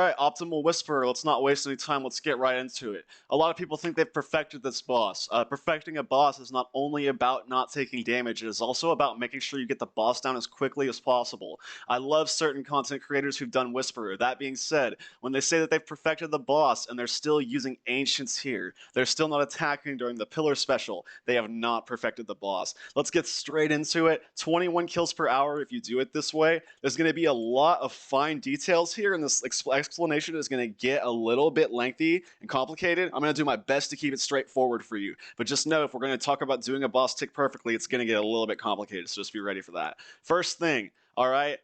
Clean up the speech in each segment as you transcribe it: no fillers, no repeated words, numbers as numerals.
Alright, Optimal Whisperer, let's not waste any time, let's get right into it. A lot of people think they've perfected this boss. Perfecting a boss is not only about not taking damage, it is also about making sure you get the boss down as quickly as possible. I love certain content creators who've done Whisperer. That being said, when they say that they've perfected the boss and they're still using Ancients here, they're still not attacking during the Pillar Special, they have not perfected the boss. Let's get straight into it. 21 kills per hour if you do it this way. There's going to be a lot of fine details here, and this explanation is going to get a little bit lengthy and complicated. I'm going to do my best to keep it straightforward for you, but just know if we're going to talk about doing a boss tick perfectly, it's going to get a little bit complicated, so just be ready for that. First thing, all right,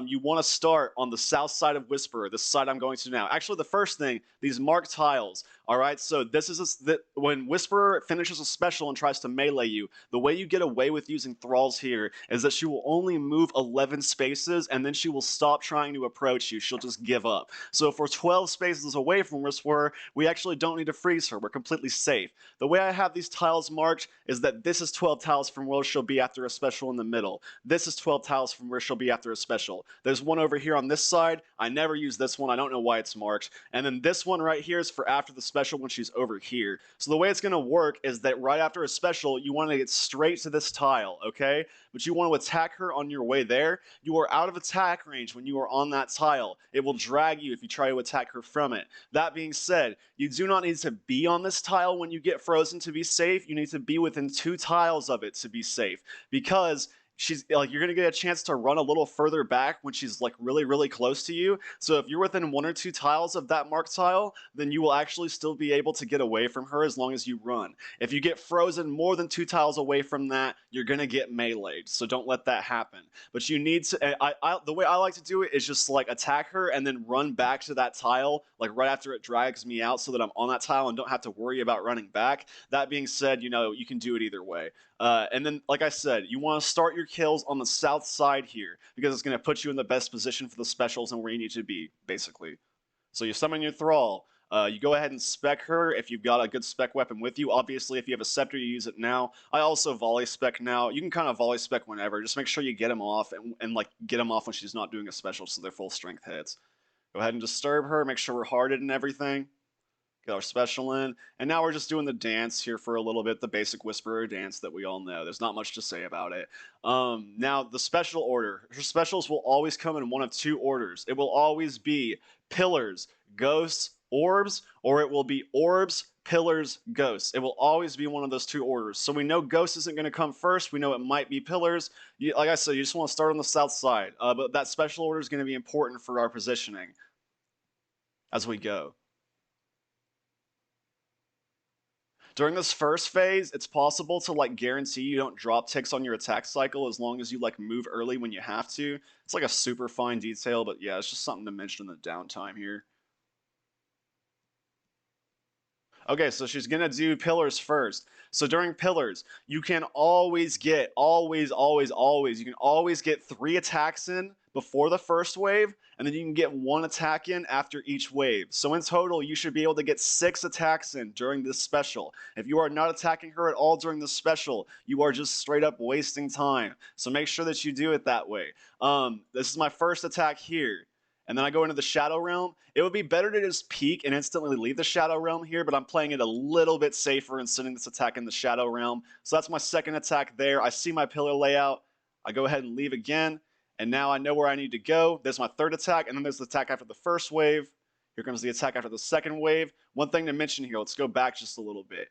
you want to start on the south side of Whisperer, the side I'm going to now. Actually, the first thing, these marked tiles. All right, so this is when Whisperer finishes a special and tries to melee you, the way you get away with using thralls here is that she will only move 11 spaces and then she will stop trying to approach you. She'll just give up. So if we're 12 spaces away from Whisperer, we actually don't need to freeze her. We're completely safe. The way I have these tiles marked is that this is 12 tiles from where she'll be after a special in the middle. This is 12 tiles from where she'll be after a special. There's one over here on this side. I never use this one. I don't know why it's marked. And then this one right here is for after the special when she's over here. So the way it's going to work is that right after a special, you want to get straight to this tile, okay? But you want to attack her on your way there. You are out of attack range when you are on that tile. It will drag you if you try to attack her from it. That being said, you do not need to be on this tile when you get frozen to be safe. You need to be within 2 tiles of it to be safe, because she's like, you're gonna get a chance to run a little further back when she's like really close to you. So if you're within 1 or 2 tiles of that marked tile, then you will actually still be able to get away from her as long as you run. If you get frozen more than 2 tiles away from that, you're gonna get meleeed. So don't let that happen. But you need to. The way I like to do it is just like attack her and then run back to that tile, like right after it drags me out, so that I'm on that tile and don't have to worry about running back. That being said, you know you can do it either way. And then, like I said, you want to start your kills on the south side here, because it's going to put you in the best position for the specials and where you need to be, basically. So you summon your thrall. You go ahead and spec her if you've got a good spec weapon with you. Obviously, if you have a scepter, you use it now. I also volley spec now. You can kind of volley spec whenever. Just make sure you get them off and like get them off when she's not doing a special, so they're full strength hits. Go ahead and disturb her. Make sure we're hearted and everything. Get our special in, and now we're just doing the dance here for a little bit, the basic Whisperer dance that we all know. There's not much to say about it. Now, the special order. Her specials will always come in one of 2 orders. It will always be pillars, ghosts, orbs, or it will be orbs, pillars, ghosts. It will always be one of those 2 orders. So we know ghost isn't going to come first. We know it might be pillars. Like I said, you just want to start on the south side, but that special order is going to be important for our positioning as we go. During this first phase, it's possible to like guarantee you don't drop ticks on your attack cycle as long as you like move early when you have to. It's like a super fine detail, but yeah, it's just something to mention in the downtime here. Okay, so she's gonna do pillars first. So during pillars, you can always get, you can always get 3 attacks in before the first wave, and then you can get 1 attack in after each wave. So in total, you should be able to get 6 attacks in during this special. If you are not attacking her at all during this special, you are just straight up wasting time. So make sure that you do it that way. This is my first attack here. And then I go into the Shadow Realm. It would be better to just peek and instantly leave the Shadow Realm here, but I'm playing it a little bit safer and sending this attack in the Shadow Realm. So that's my second attack there. I see my pillar layout. I go ahead and leave again, and now I know where I need to go. There's my third attack, and then there's the attack after the first wave. Here comes the attack after the second wave. One thing to mention here, let's go back just a little bit.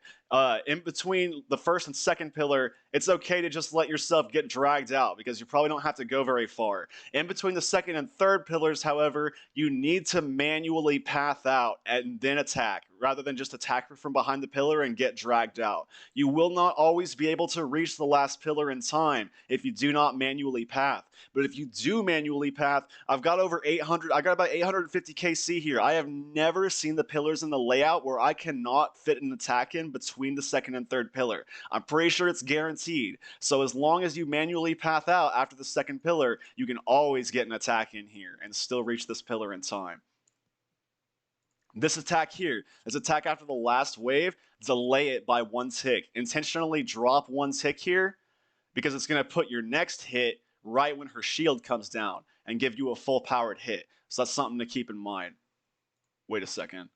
In between the first and second pillar, it's okay to just let yourself get dragged out because you probably don't have to go very far. In between the second and third pillars, however, you need to manually path out and then attack, rather than just attack from behind the pillar and get dragged out. You will not always be able to reach the last pillar in time if you do not manually path. But if you do manually path, I've got over 800, I got about 850 KC here. I have never seen the pillars in the layout where I cannot fit an attack in between the second and third pillar. I'm pretty sure it's guaranteed. So as long as you manually path out after the second pillar, you can always get an attack in here and still reach this pillar in time. This attack here, this attack after the last wave, delay it by 1 tick. Intentionally drop 1 tick here because it's going to put your next hit right when her shield comes down and give you a full powered hit. So that's something to keep in mind. Wait a second.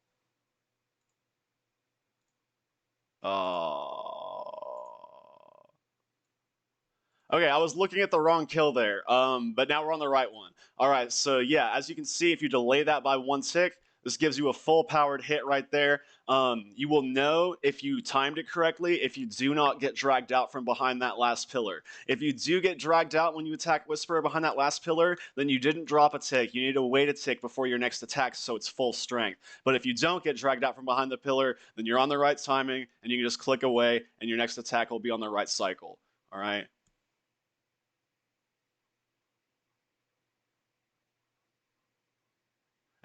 Okay, I was looking at the wrong kill there, but now we're on the right one. All right, so yeah, as you can see, if you delay that by 1 tick, this gives you a full powered hit right there. You will know if you timed it correctly if you do not get dragged out from behind that last pillar. If you do get dragged out when you attack Whisperer behind that last pillar, then you didn't drop a tick. You need to wait a tick before your next attack so it's full strength. But if you don't get dragged out from behind the pillar, then you're on the right timing and you can just click away and your next attack will be on the right cycle. All right?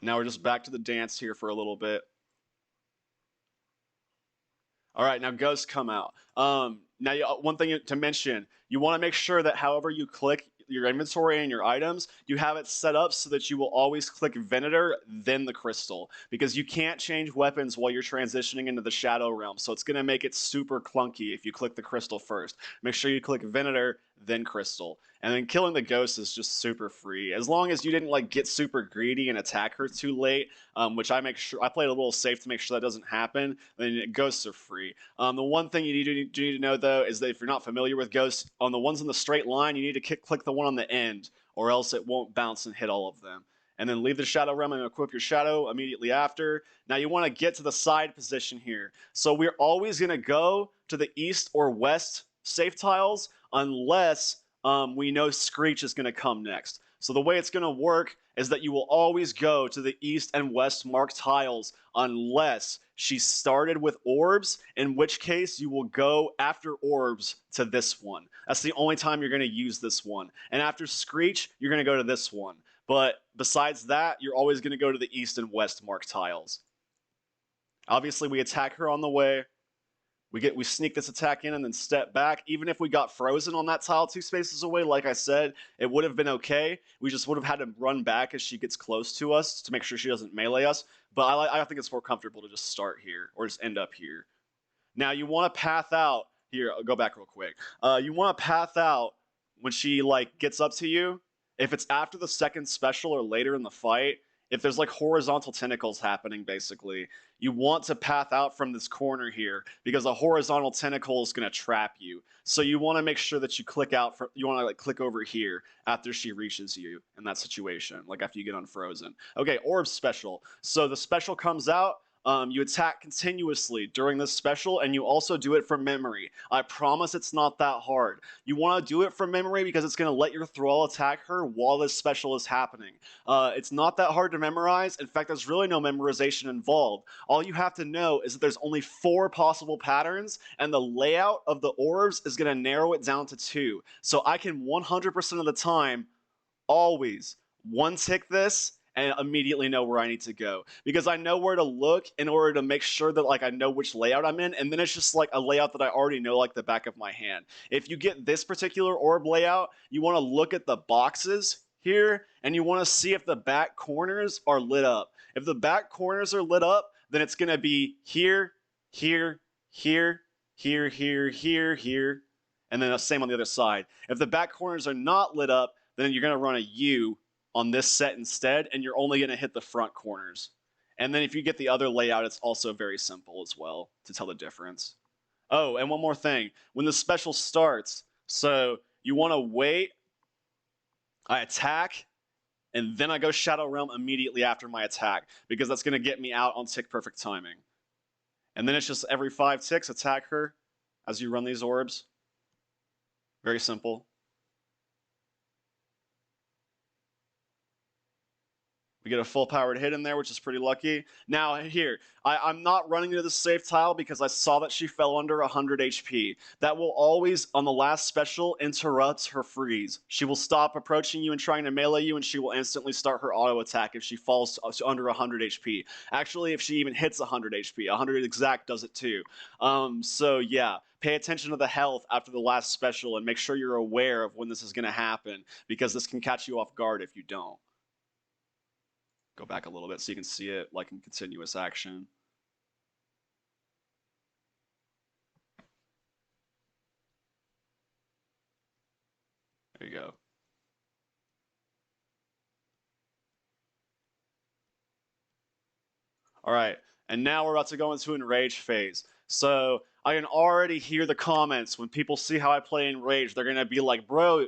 And now we're just back to the dance here for a little bit. All right, now ghosts come out. Now, one thing to mention, you want to make sure that however you click your inventory and your items, you have it set up so that you will always click Venator, then the crystal, because you can't change weapons while you're transitioning into the Shadow Realm, so it's going to make it super clunky if you click the crystal first. Make sure you click Venator, then crystal. And then killing the ghost is just super free. As long as you didn't like get super greedy and attack her too late, which I played a little safe to make sure that doesn't happen, then ghosts are free. The one thing you need to know though is that if you're not familiar with ghosts, on the ones in the straight line, you need to click the one on the end, or else it won't bounce and hit all of them. And then leave the Shadow Realm and equip your Shadow immediately after. Now you want to get to the side position here. So we're always going to go to the east or west safe tiles unless we know Screech is going to come next. So the way it's going to work is that you will always go to the east and west marked tiles unless she started with orbs, in which case you will go after orbs to this one. That's the only time you're going to use this one. And after Screech, you're going to go to this one. But besides that, you're always going to go to the east and west marked tiles. Obviously, we attack her on the way. We sneak this attack in and then step back. Even if we got frozen on that tile 2 spaces away, like I said, it would have been okay. We just would have had to run back as she gets close to us to make sure she doesn't melee us. But I think it's more comfortable to just start here or just end up here. Now you want to path out here. I'll go back real quick. You want to path out when she like gets up to you. If it's after the second special or later in the fight, if there's like horizontal tentacles happening, basically, you want to path out from this corner here because a horizontal tentacle is going to trap you. So you want to make sure that you click out. You want to like click over here after she reaches you in that situation, like after you get unfrozen. Okay, orb special. So the special comes out. You attack continuously during this special, and you also do it from memory. I promise it's not that hard. You want to do it from memory because it's going to let your thrall attack her while this special is happening. It's not that hard to memorize. In fact, there's really no memorization involved. All you have to know is that there's only 4 possible patterns, and the layout of the orbs is going to narrow it down to 2. So I can 100% of the time always one tick this and immediately know where I need to go because I know where to look in order to make sure that like I know which layout I'm in, and then it's just like a layout that I already know like the back of my hand. If you get this particular orb layout, you want to look at the boxes here and you want to see if the back corners are lit up. If the back corners are lit up, then it's going to be here, here, here, here, here, here, here, and then the same on the other side. If the back corners are not lit up, then you're going to run a U on this set instead, and you're only going to hit the front corners. And then if you get the other layout, it's also very simple as well to tell the difference. Oh, and one more thing. When the special starts, so you want to wait, I attack, and then I go Shadow Realm immediately after my attack, because that's going to get me out on tick perfect timing. And then it's just every 5 ticks, attack her as you run these orbs. Very simple. We get a full powered hit in there, which is pretty lucky. Now here, I'm not running to the safe tile because I saw that she fell under 100 HP. That will always, on the last special, interrupt her freeze. She will stop approaching you and trying to melee you, and she will instantly start her auto attack if she falls under 100 HP. Actually, if she even hits 100 HP, 100 exact does it too. So yeah, pay attention to the health after the last special and make sure you're aware of when this is going to happen because this can catch you off guard if you don't. Go back a little bit so you can see it like in continuous action. There you go. All right, and now we're about to go into Enraged phase. So I can already hear the comments when people see how I play Enraged. They're gonna be like, "Bro,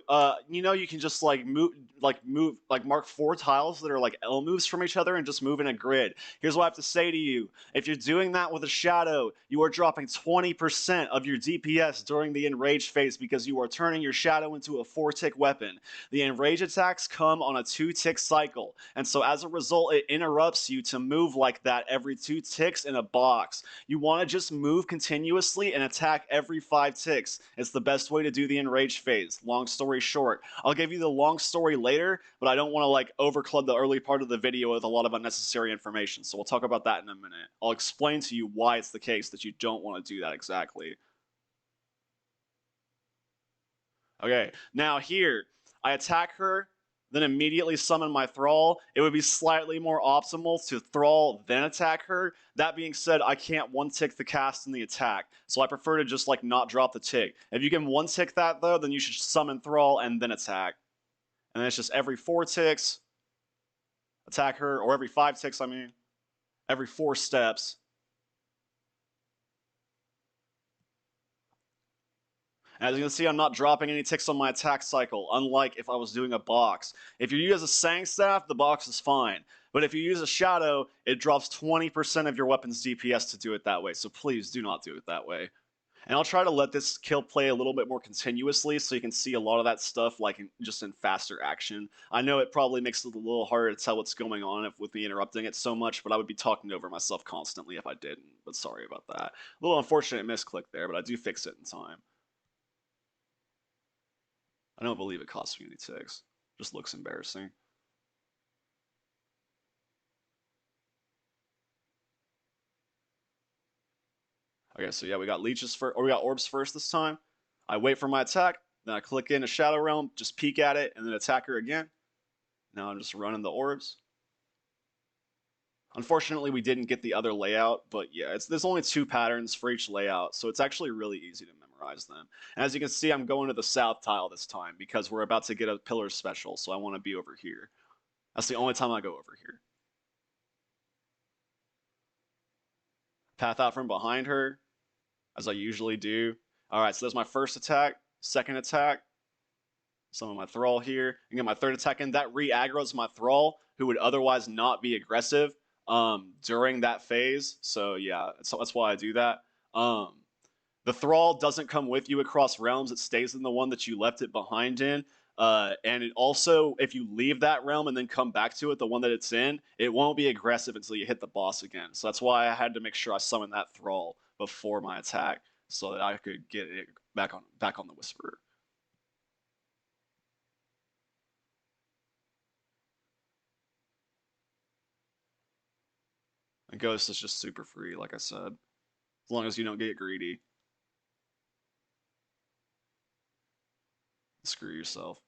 you can just like mark 4 tiles that are like L moves from each other and just move in a grid." Here's what I have to say to you: if you're doing that with a shadow, you are dropping 20% of your DPS during the Enraged phase because you are turning your shadow into a 4-tick weapon. The Enraged attacks come on a 2-tick cycle, and so as a result, it interrupts you to move like that every 2 ticks in a box. You want to just move continuously and attack every 5 ticks. It's the best way to do the Enraged phase. Long story short. I'll give you the long story later, but I don't want to like overcloud the early part of the video with a lot of unnecessary information, so we'll talk about that in a minute. I'll explain to you why it's the case that you don't want to do that exactly. Okay, now here, I attack her, then immediately summon my thrall. It would be slightly more optimal to thrall then attack her. That being said, I can't 1-tick the cast and the attack, so I prefer to just like not drop the tick. If you can 1-tick that though, then you should summon thrall and then attack. And then it's just every 4 ticks, attack her, or every 5 ticks, I mean, every 4 steps. As you can see, I'm not dropping any ticks on my attack cycle, unlike if I was doing a box. If you use a Sang Staff, the box is fine. But if you use a Shadow, it drops 20% of your weapon's DPS to do it that way, so please do not do it that way. And I'll try to let this kill play a little bit more continuously so you can see a lot of that stuff like just in faster action. I know it probably makes it a little harder to tell what's going on with me interrupting it so much, but I would be talking over myself constantly if I didn't. But sorry about that. A little unfortunate misclick there, but I do fix it in time. I don't believe it costs me any ticks. Just looks embarrassing. Okay, so yeah, we got leeches first, or we got orbs first this time. I wait for my attack, then I click in a Shadow Realm, just peek at it, and then attack her again. Now I'm just running the orbs. Unfortunately, we didn't get the other layout, but yeah, there's only 2 patterns for each layout, so it's actually really easy to memorize them. And as you can see, I'm going to the south tile this time because we're about to get a pillar special, so I want to be over here. That's the only time I go over here. Path out from behind her, as I usually do. All right, so there's my first attack, second attack, some of my thrall here, and get my third attack in. That re-aggroes my thrall, who would otherwise not be aggressive during that phase. So yeah, that's why I do that. The thrall doesn't come with you across realms; it stays in the one that you left it behind in. And it also, if you leave that realm and then come back to it, the one that it's in, it won't be aggressive until you hit the boss again. So that's why I had to make sure I summoned that thrall before my attack, so that I could get it back on the Whisperer. And Ghost is just super free, like I said, as long as you don't get greedy. Screw yourself.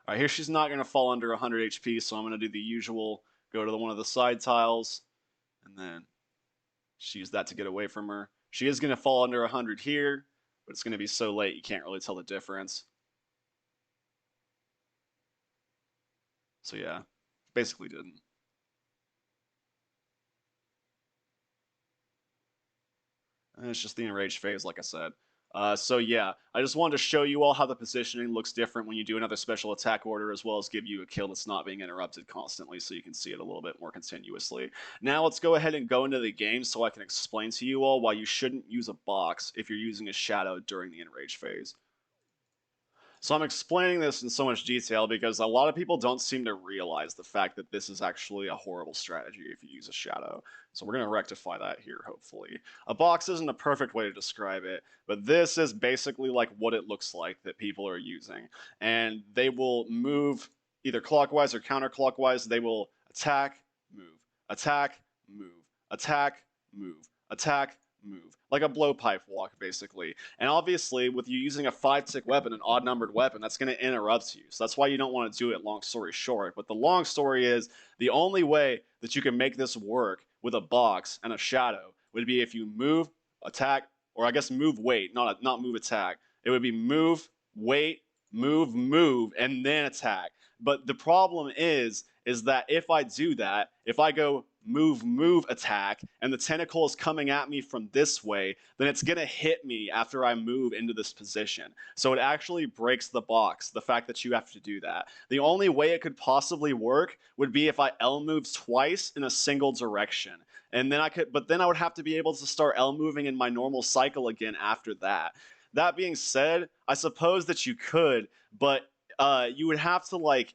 All right, here she's not going to fall under 100 HP, so I'm going to do the usual, go to one of the side tiles, and then use that to get away from her. She is going to fall under 100 here, but it's going to be so late you can't really tell the difference. So yeah, basically didn't. And it's just the Enraged phase, like I said. So yeah, I just wanted to show you all how the positioning looks different when you do another special attack order, as well as give you a kill that's not being interrupted constantly, so you can see it a little bit more continuously. Now let's go ahead and go into the game so I can explain to you all why you shouldn't use a box if you're using a shadow during the Enraged phase. So I'm explaining this in so much detail because a lot of people don't seem to realize the fact that this is actually a horrible strategy if you use a shadow. So we're going to rectify that here, hopefully. A box isn't a perfect way to describe it, but this is basically like what it looks like that people are using. And they will move either clockwise or counterclockwise. They will attack, move, attack, move, attack, move, attack, move. Like a blowpipe walk, basically. And obviously, with you using a 5-tick weapon, an odd-numbered weapon, that's going to interrupt you. So that's why you don't want to do it, long story short. But the long story is, the only way that you can make this work with a box and a shadow would be if you move, attack, or I guess move, wait, not move, attack. It would be move, wait, move, and then attack. But the problem is is that if I do that, if I go move attack and the tentacle is coming at me from this way, then it's gonna hit me after I move into this position. So it actually breaks the box, the fact that you have to do that. The only way it could possibly work would be if I L moves twice in a single direction. And then but then I would have to be able to start L moving in my normal cycle again after that. That being said, I suppose that you could, but you would have to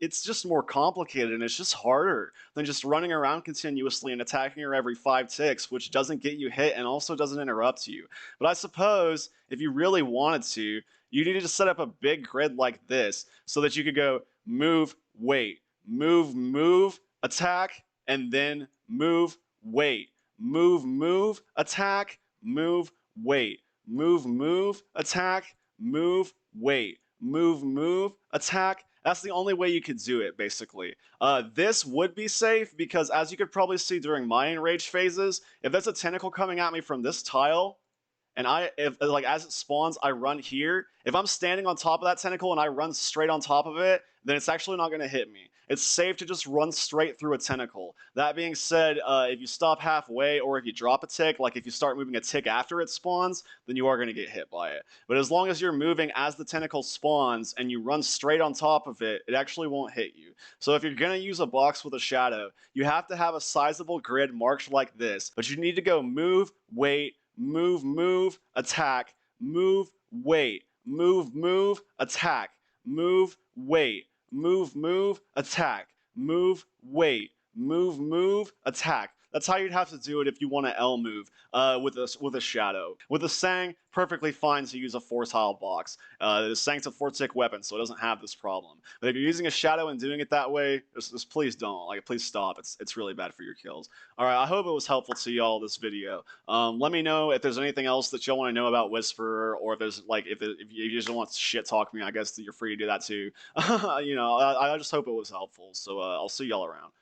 it's just more complicated and it's just harder than just running around continuously and attacking her every 5 ticks, which doesn't get you hit and also doesn't interrupt you. But I suppose if you really wanted to, you needed to set up a big grid like this so that you could go move, wait, move, attack, and then move, wait, move, attack, move, wait, move, attack, move, wait, move, attack. That's the only way you could do it, basically. This would be safe because, as you could probably see during my enraged phases, if there's a tentacle coming at me from this tile, and if as it spawns, I run here. If I'm standing on top of that tentacle and I run straight on top of it, then it's actually not going to hit me. It's safe to just run straight through a tentacle. That being said, if you stop halfway or if you drop a tick, like if you start moving a tick after it spawns, then you are going to get hit by it. But as long as you're moving as the tentacle spawns and you run straight on top of it, it actually won't hit you. So if you're going to use a box with a shadow, you have to have a sizable grid marked like this, but you need to go move, wait, move, attack, move, wait, move, attack, move, wait, move, attack, move, wait, move, attack. That's how you'd have to do it if you want to L move with a shadow. With a Sang, perfectly fine to use a 4-tile box. The Sang's a 4-tick weapon, so it doesn't have this problem. But if you're using a shadow and doing it that way, just please don't. Please stop. It's really bad for your kills. All right, I hope it was helpful to y'all this video. Let me know if there's anything else that y'all want to know about Whisperer, or if there's if you just want to shit talk me, I guess you're free to do that too. I just hope it was helpful. So I'll see y'all around.